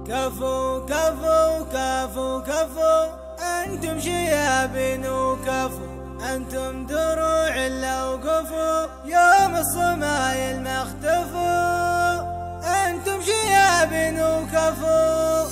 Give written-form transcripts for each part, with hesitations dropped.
كفو كفو كفو كفو أنتم شيابين وكفو، أنتم دروع لو قفوا يوم الصمايل ما اختفوا، أنتم شيابين وكفو.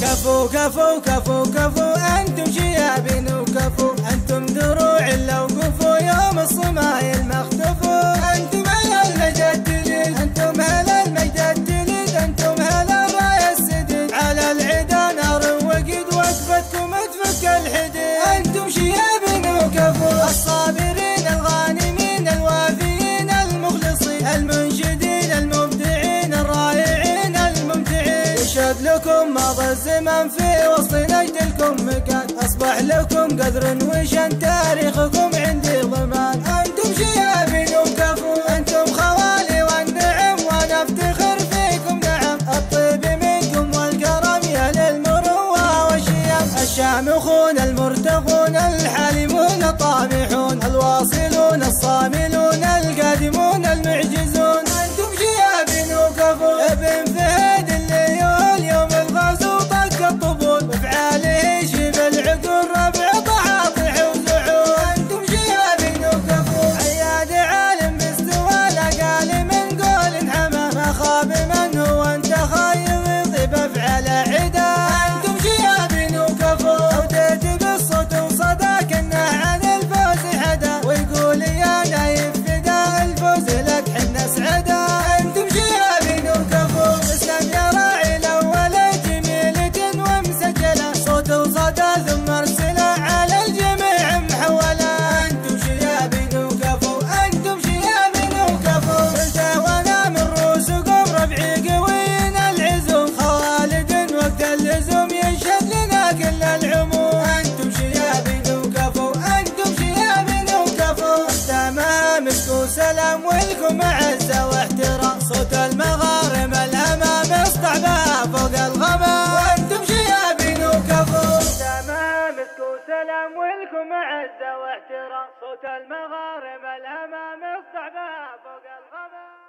كفو كفو كفو كفو أنتم شيابين وكفو، أنتم دروع لو قفوا يوم الصمايل ما اختفوا، أنتم هلا المجد تليد، أنتم هلا المجد تليد، أنتم هلا الراية السديد، على العدا نار وقد وقفتكم تفك الحديد، أنتم شيابين وكفو، الصابرين الغانمين الوافيين المخلصين المنشدين المبدعين الرائعين الممتعين، يشهد لكم مضى الزمن في وسط نجدكم مكان، أصبح لكم قدر وشان تاريخكم عندي ضمان، أنتم شيابين وكفو، أنتم خوالي والنعم وأنا أفتخر فيكم نعم، الطيب منكم والكرم يا للمروة والشيم، الشامخون المرتقون الحالمون الطامحون الواصلون الصاملون القادمون المعجزون، أنتم شيابين وكفو، ابن فهد الليول يوم الغزو طق الطبول، بفعاله شيب العقول ربع طاطح وزعول، أنتم شيابين وكفو، عياد عالم باستوى لقال من قول حما، ما خاب من هو انت خايب يطيب افعال عدا، أنتم شيابين وكفو، أوديت بالصوت وصدى كنا عن الفوز حدا، ويقول يا نايف فدا الفوز لك حنا سعدا، أنتم شيابين وكفو، اسلم يا راعي الأول جميلة ومسجلة، صوت وصدى ثم ارسله على الجميع محولة، أنتم شيابين وكفو، أنتم شيابين وكفو، قلت وانا من رؤوسكم ربعي قويين العزوم، خوالد وقت اللزوم يشهد لنا كل العموم، أنتم شيابين وكفو، أنتم شيابين وكفو، ختامها مسك وسلام ولكم عزة واحترام، صوت المغارم الهمام يسطع بها فوق الغمام، وأنتم شيابين وكفو، ختامها مسك وسلام ولكم عزة واحترام، صوت المغارم الهمام يسطع بها فوق الغمام.